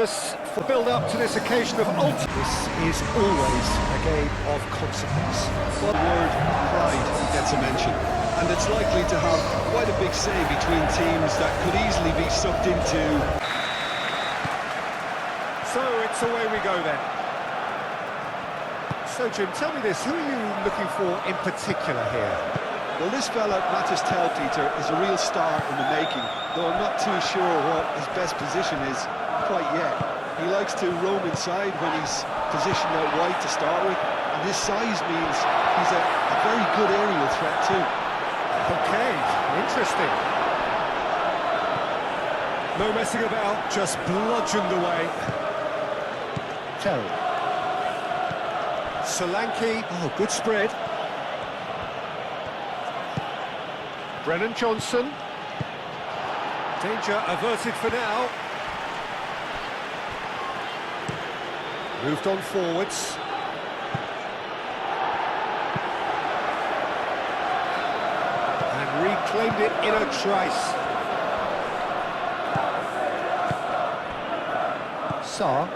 For build-up to this occasion of ultimate. This is always a game of consequence. The word pride gets a mention, and it's likely to have quite a big say between teams that could easily be sucked into. So it's away we go then. So Jim, tell me this, who are you looking for in particular here? Well, this fella, Matis Telpeter, is a real star in the making, though I'm not too sure what his best position is quite yet. He likes to roam inside when he's positioned out wide to start with, and his size means he's a very good aerial threat too. Okay, interesting. No messing about, just bludgeoned away. Terry. Solanke, oh, good spread. Brennan Johnson. Danger averted for now. Moved on forwards. And reclaimed it in a trice. Sarr.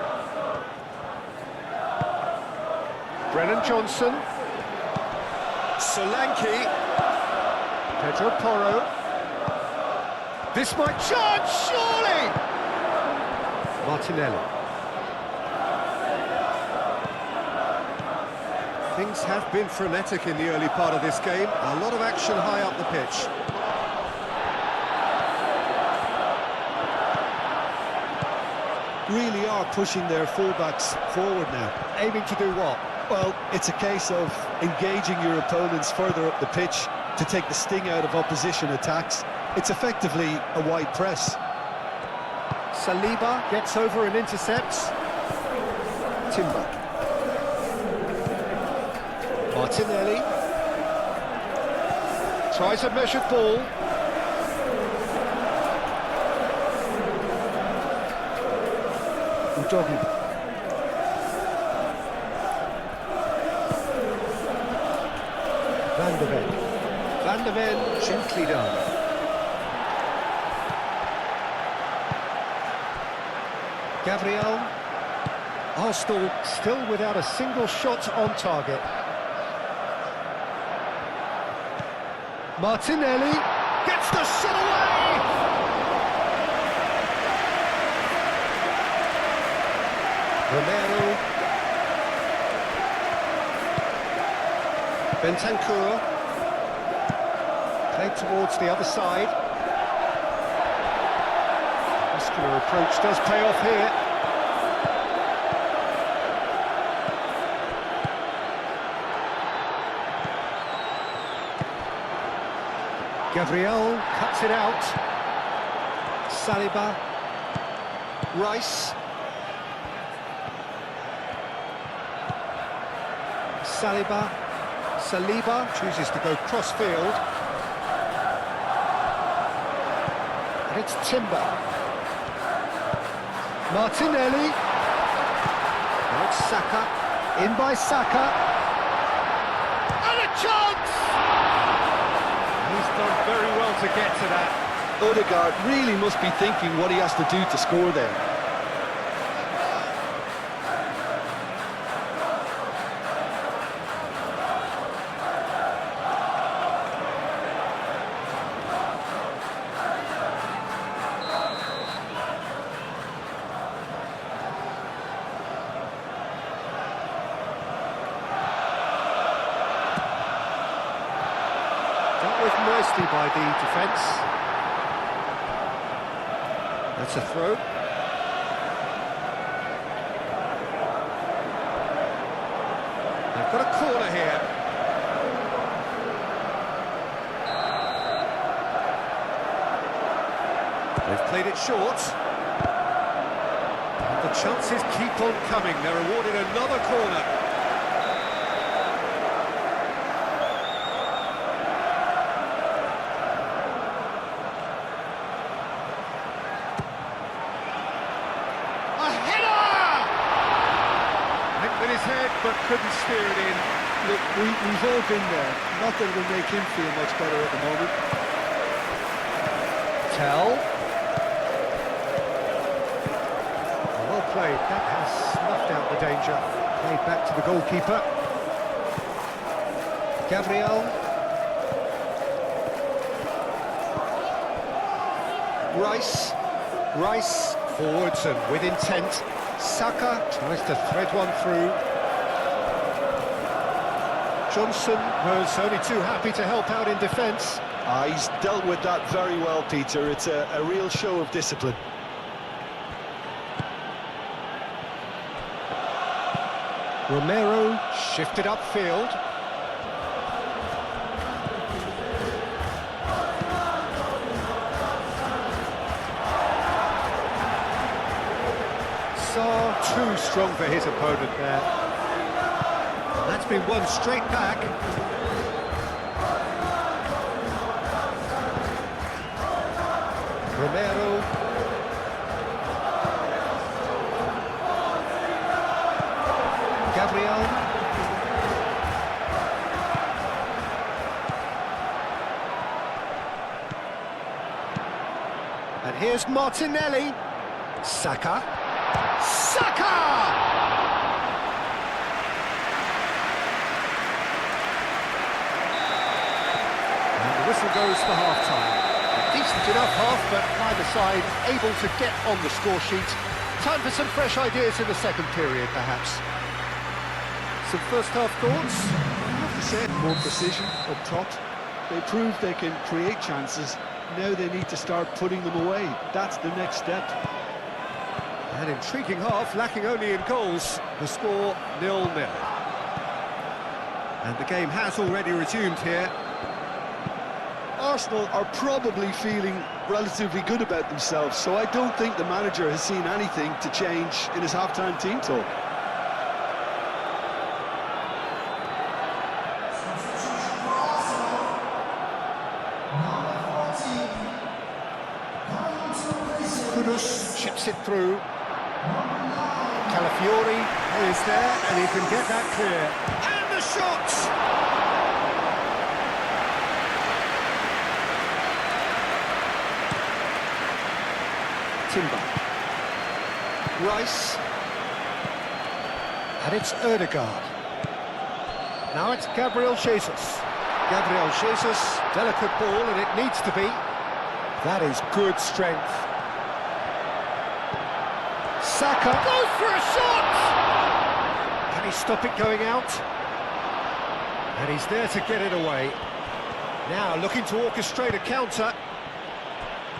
Brennan Johnson. Solanke. Pedro Porro. This might charge, surely! Martinelli. Things have been frenetic in the early part of this game. A lot of action high up the pitch. Really are pushing their fullbacks forward now. Aiming to do what? Well, it's a case of engaging your opponents further up the pitch to take the sting out of opposition attacks. It's effectively a wide press. Saliba gets over and intercepts. Timber. Martinelli. Tries a measured ball. Udogi. Van de Ven. Van de Ven, gently done. Gabriel. Arsenal still without a single shot on target. Martinelli gets the shot away! Romero. Bentancur. Played towards the other side. Muscular approach does pay off here. Gabriel cuts it out. Saliba. Rice. Saliba chooses to go cross-field. And it's Timber. Martinelli. Now it's Saka. In by Saka. And a chance! He's done very well to get to that. Odegaard really must be thinking what he has to do to score there. Dealt with nicely by the defence. That's a throw. They've got a corner here. They've played it short. And the chances keep on coming. They're awarded another corner. With his head, but couldn't steer it in. Look, we've all been there. Not that it'll make him feel much better at the moment. Tell. Well played. That has snuffed out the danger. Played back to the goalkeeper. Gabriel. Rice forwards and with intent. Saka tries to thread one through. Johnson was only too happy to help out in defence. He's dealt with that very well, Peter. It's a real show of discipline. Romero shifted upfield. Sarr too strong for his opponent there. That's been won straight back. Romero. Gabriel. And here's Martinelli. Saka. And the whistle goes for half-time. A decent enough half, but neither side able to get on the score sheet. Time for some fresh ideas in the second period, perhaps. Some first-half thoughts? I have to say, more precision up top. They proved they can create chances. Now they need to start putting them away. That's the next step. An intriguing half, lacking only in goals. The score 0-0. And the game has already resumed here. Arsenal are probably feeling relatively good about themselves, so I don't think the manager has seen anything to change in his half-time team talk. Kudus chips it through. Calafiori is there, and he can get that clear. And the shot! Timber. Rice. And it's Ødegaard. Now it's Gabriel Jesus. Gabriel Jesus, delicate ball, and it needs to be. That is good strength. Saka goes for a shot! Can he stop it going out? And he's there to get it away. Now looking to orchestrate a counter.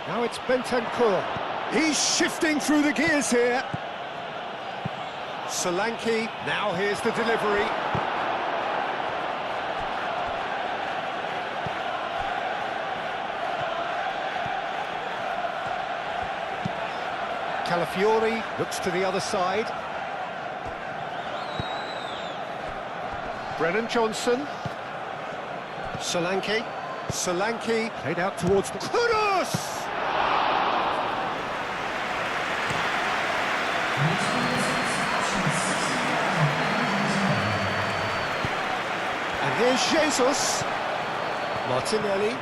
Now it's Bentancur. He's shifting through the gears here. Solanke, now here's the delivery. Calafiori looks to the other side. Brennan Johnson. Solanke played out towards the... Kudus! And here's Jesus. Martinelli.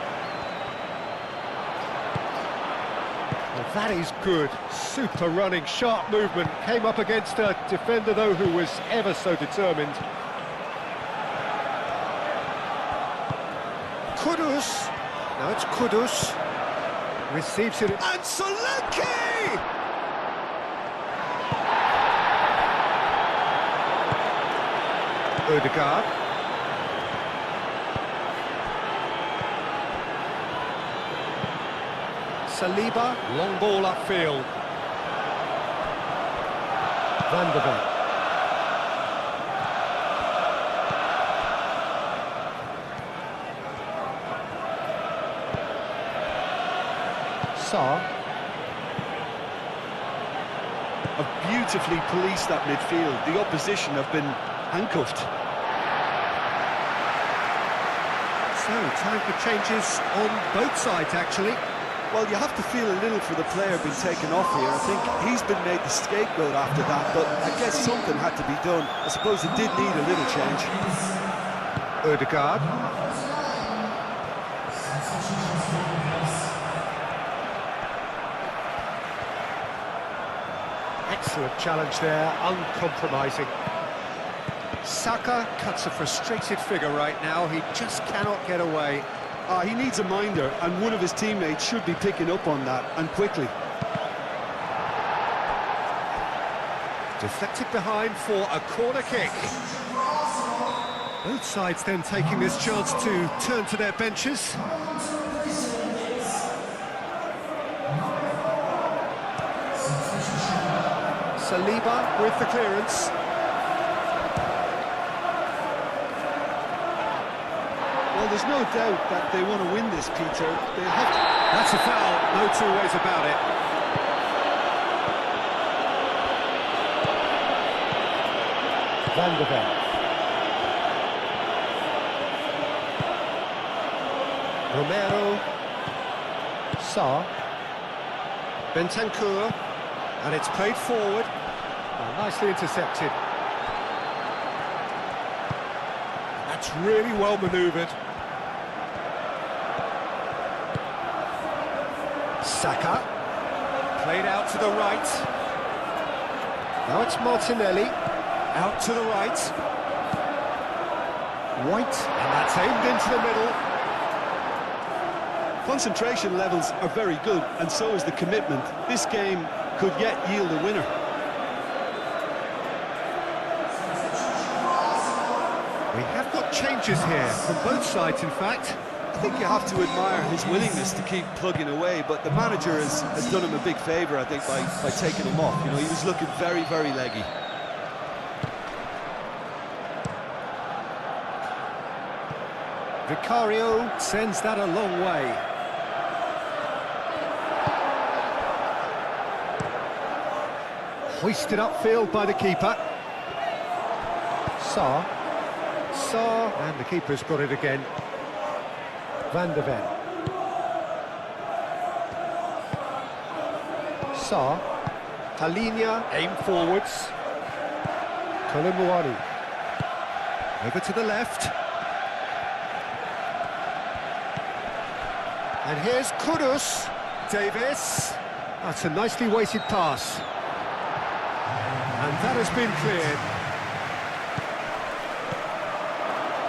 Well, that is good. Super running, sharp movement. Came up against a defender, though, who was ever so determined. Kudus. Now it's Kudus. Receives it. And Solanke! Ødegaard. Saliba, long ball upfield. Van der Beek. Sarr. Have beautifully policed that midfield. The opposition have been handcuffed. So, time for changes on both sides, actually. Well, you have to feel a little for the player being taken off here. I think he's been made the scapegoat after that, but I guess something had to be done. I suppose it did need a little change. Ødegaard. Excellent challenge there, uncompromising. Saka cuts a frustrated figure right now, he just cannot get away. He needs a minder, and one of his teammates should be picking up on that, and quickly. Deflected behind for a corner kick. Both sides then taking this chance to turn to their benches. Saliba with the clearance. Well, there's no doubt that they want to win this, Peter. They have to... That's a foul, no two ways about it. Van de Ven. Romero. Sarr. Bentancur. And it's played forward. Well, nicely intercepted. That's really well manoeuvred. Saka. Played out to the right. Now it's Martinelli. Out to the right. White. And that's aimed into the middle. Concentration levels are very good, and so is the commitment. This game could yet yield a winner. We have got changes here from both sides, in fact. I think you have to admire his willingness to keep plugging away, but the manager has done him a big favour, I think, by taking him off. You know, he was looking very, very leggy. Vicario sends that a long way. Hoisted upfield by the keeper. Sarr. And the keeper's got it again. Van de Ven. Sarr. Talinia, aim forwards. Kolomuani. Over to the left. And here's Kudus. Davis. That's a nicely weighted pass. And that has been cleared.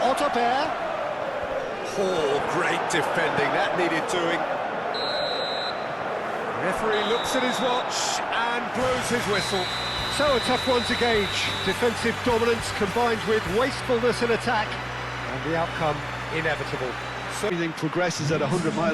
Hotspur. Oh, great defending, that needed doing. Referee looks at his watch and blows his whistle. So a tough one to gauge. Defensive dominance combined with wastefulness in attack, and the outcome inevitable. So everything progresses at 100 miles